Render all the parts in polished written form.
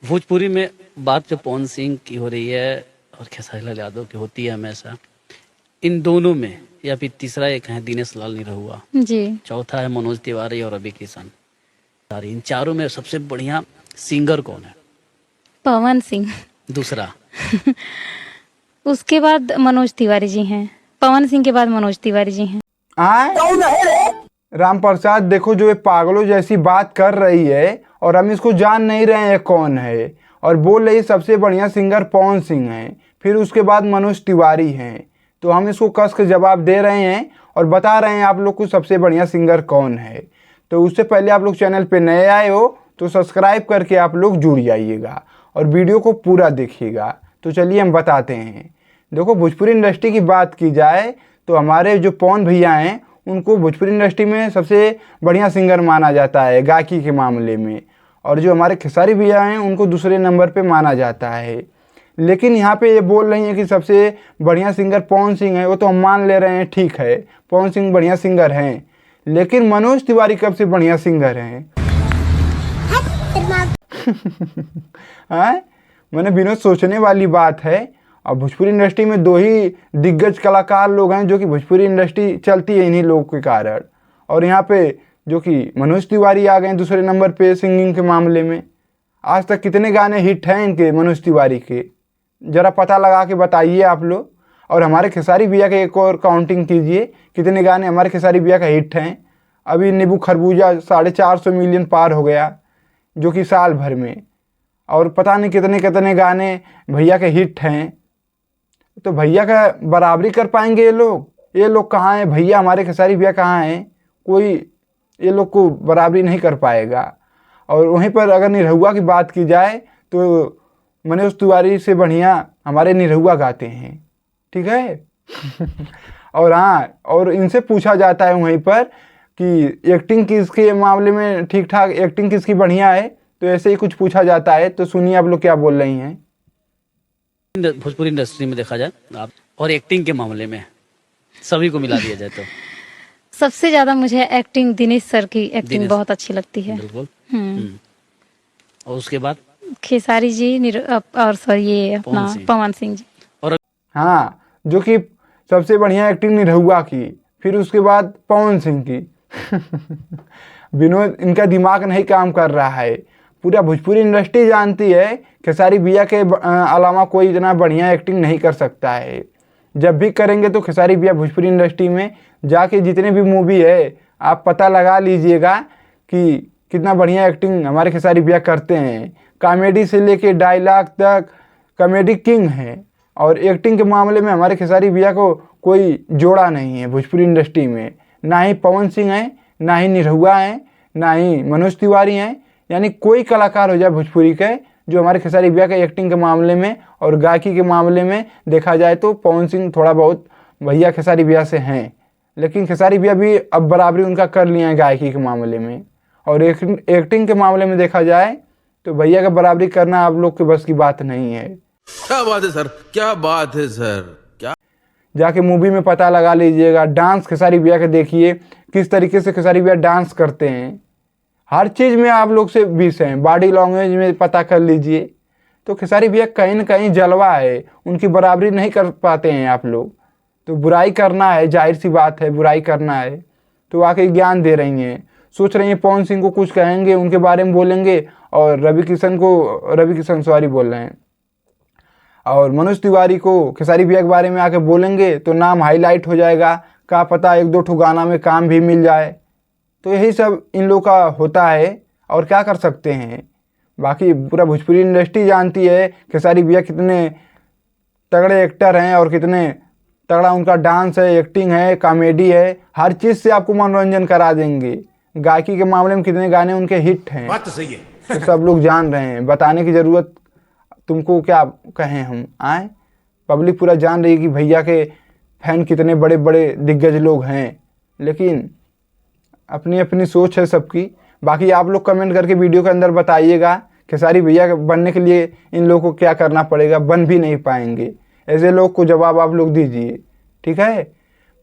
भोजपुरी में बात जो पवन सिंह की हो रही है और खेसारी लाल यादव की होती है हमेशा, इन दोनों में या फिर तीसरा एक है दिनेश लाल निरहुआ, जी। चौथा है मनोज तिवारी और रवि किशन। इन चारों में सबसे बढ़िया सिंगर कौन है? पवन सिंह। दूसरा? उसके बाद मनोज तिवारी जी हैं। पवन सिंह के बाद मनोज तिवारी जी हैं। आए राम प्रसाद, देखो जो ये पागलों जैसी बात कर रही है और हम इसको जान नहीं रहे हैं कौन है, और बोल रही सबसे बढ़िया सिंगर पवन सिंह है, फिर उसके बाद मनोज तिवारी हैं। तो हम इसको कस के जवाब दे रहे हैं और बता रहे हैं आप लोग को सबसे बढ़िया सिंगर कौन है। तो उससे पहले आप लोग चैनल पे नए आए हो तो सब्सक्राइब करके आप लोग जुड़ जाइएगा और वीडियो को पूरा देखिएगा। तो चलिए हम बताते हैं। देखो, भोजपुरी इंडस्ट्री की बात की जाए तो हमारे जो पवन भैया हैं उनको भोजपुरी इंडस्ट्री में सबसे बढ़िया सिंगर माना जाता है गायकी के मामले में, और जो हमारे खेसारी भैया हैं उनको दूसरे नंबर पे माना जाता है। लेकिन यहाँ पे ये बोल रही हैं कि सबसे बढ़िया सिंगर पवन सिंह है, वो तो हम मान ले रहे हैं, ठीक है पवन सिंह बढ़िया सिंगर हैं, लेकिन मनोज तिवारी कब से बढ़िया सिंगर हैं? मैंने बिना सोचने वाली बात है। और भोजपुरी इंडस्ट्री में दो ही दिग्गज कलाकार लोग हैं जो कि भोजपुरी इंडस्ट्री चलती है इन्हीं लोगों के कारण, और यहाँ पे जो कि मनोज तिवारी आ गए दूसरे नंबर पे सिंगिंग के मामले में। आज तक कितने गाने हिट हैं इनके, मनोज तिवारी के, ज़रा पता लगा के बताइए आप लोग। और हमारे खेसारी भैया के एक और काउंटिंग कीजिए, कितने गाने हमारे खेसारी भैया का हिट हैं। अभी नींबू खरबूजा 450 मिलियन पार हो गया जो कि साल भर में, और पता नहीं कितने कितने गाने भैया के हिट हैं। तो भैया का बराबरी कर पाएंगे ये लोग? ये लोग कहाँ हैं भैया, हमारे खेसारी भैया कहाँ हैं? कोई ये लोग को बराबरी नहीं कर पाएगा। और वहीं पर अगर निरहुआ की बात की जाए तो मनोज तिवारी से बढ़िया हमारे निरहुआ गाते हैं, ठीक है। और हाँ, और इनसे पूछा जाता है वहीं पर कि एक्टिंग किसके मामले में ठीक ठाक, एक्टिंग किसकी बढ़िया है, तो ऐसे ही कुछ पूछा जाता है। तो सुनिए आप लोग क्या बोल रही हैं। भोजपुरी इंडस्ट्री में देखा जाए आप, और एक्टिंग के मामले में सभी को मिला दिया जाए तो सबसे ज्यादा मुझे एक्टिंग दिनेश सर की एक्टिंग बहुत अच्छी लगती है। बिल्कुल। और उसके बाद खेसारी जी और सर ये अपना पवन सिंह जी। और हाँ, जो कि सबसे बढ़िया एक्टिंग निरहुआ की, फिर उसके बाद पवन सिंह की। विनोद, इनका दिमाग नहीं काम कर रहा है। पूरा भोजपुरी इंडस्ट्री जानती है खेसारी भैया के अलावा कोई इतना बढ़िया एक्टिंग नहीं कर सकता है। जब भी करेंगे तो खेसारी भैया भोजपुरी इंडस्ट्री में जाके जितने भी मूवी है आप पता लगा लीजिएगा कि कितना बढ़िया एक्टिंग हमारे खेसारी भैया करते हैं। कॉमेडी से लेके डायलॉग तक कॉमेडी किंग है, और एक्टिंग के मामले में हमारे खेसारी भैया को कोई जोड़ा नहीं है भोजपुरी इंडस्ट्री में। ना ही पवन सिंह है, ना ही निरहुआ है, ना ही मनोज तिवारी हैं। यानी कोई कलाकार हो जाए भोजपुरी के जो हमारे खेसारी भैया के एक्टिंग के मामले में और गायकी के मामले में देखा जाए तो पवन सिंह थोड़ा बहुत भैया खेसारी भैया से हैं, लेकिन खेसारी भैया भी अब बराबरी उनका कर लिया है गायकी के मामले में। और एक्टिंग के मामले में देखा जाए तो भैया का बराबरी करना आप लोग के बस की बात नहीं है। क्या बात है सर, क्या बात है सर, क्या जाके मूवी में पता लगा लीजिएगा। डांस खेसारी भैया के देखिए किस तरीके से खेसारी भैया डांस करते हैं। हर चीज़ में आप लोग से 20 हैं, बॉडी लैंग्वेज में पता कर लीजिए। तो खेसारी भैया कहीं ना कहीं जलवा है, उनकी बराबरी नहीं कर पाते हैं आप लोग। तो बुराई करना है, जाहिर सी बात है बुराई करना है, तो आके ज्ञान दे रही हैं। सोच रही हैं पवन सिंह को कुछ कहेंगे, उनके बारे में बोलेंगे, और रवि किशन सॉरी बोल रहे हैं, और मनोज तिवारी को खेसारी भैया के बारे में आके बोलेंगे तो नाम हाईलाइट हो जाएगा। क्या पता एक दो ठो गाना में काम भी मिल जाए। तो यही सब इन लोग का होता है, और क्या कर सकते हैं। बाकी पूरा भोजपुरी इंडस्ट्री जानती है खेसारी भैया कितने तगड़े एक्टर हैं और कितने तगड़ा उनका डांस है, एक्टिंग है, कॉमेडी है, हर चीज़ से आपको मनोरंजन करा देंगे। गायकी के मामले में कितने गाने उनके हिट हैं, बात तो सही है। तो सब लोग जान रहे हैं, बताने की ज़रूरत तुमको क्या कहें हम आए। पब्लिक पूरा जान रही है कि भैया के फैन कितने बड़े बड़े दिग्गज लोग हैं, लेकिन अपनी अपनी सोच है सबकी। बाकी आप लोग कमेंट करके वीडियो के अंदर बताइएगा खेसारी भैया बनने के लिए इन लोगों को क्या करना पड़ेगा। बन भी नहीं पाएंगे, ऐसे लोग को जवाब आप लोग दीजिए, ठीक है।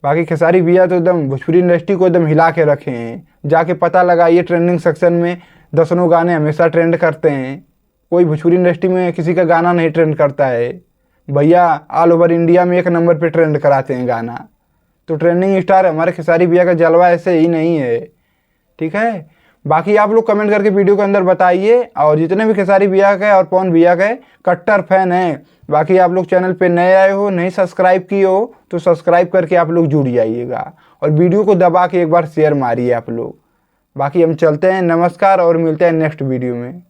बाकी खेसारी भैया तो एकदम भोजपुरी इंडस्ट्री को एकदम हिला के रखे हैं। जाके पता लगाइए, ट्रेंडिंग सेक्शन में दसनों गाने हमेशा ट्रेंड करते हैं। कोई भोजपुरी इंडस्ट्री में किसी का गाना नहीं ट्रेंड करता है। भैया ऑल ओवर इंडिया में 1 नंबर पे ट्रेंड कराते हैं गाना। तो ट्रेंडिंग स्टार हमारे खेसारी भैया का जलवा ऐसे ही नहीं है, ठीक है। बाकी आप लोग कमेंट करके वीडियो के अंदर बताइए, और जितने भी खेसारी भैया के और पवन भैया के कट्टर फैन हैं, बाकी आप लोग चैनल पे नए आए हो, नहीं सब्सक्राइब किए हो तो सब्सक्राइब करके आप लोग जुड़ जाइएगा, और वीडियो को दबा के एक बार शेयर मारिए आप लोग। बाकी हम चलते हैं, नमस्कार, और मिलते हैं नेक्स्ट वीडियो में।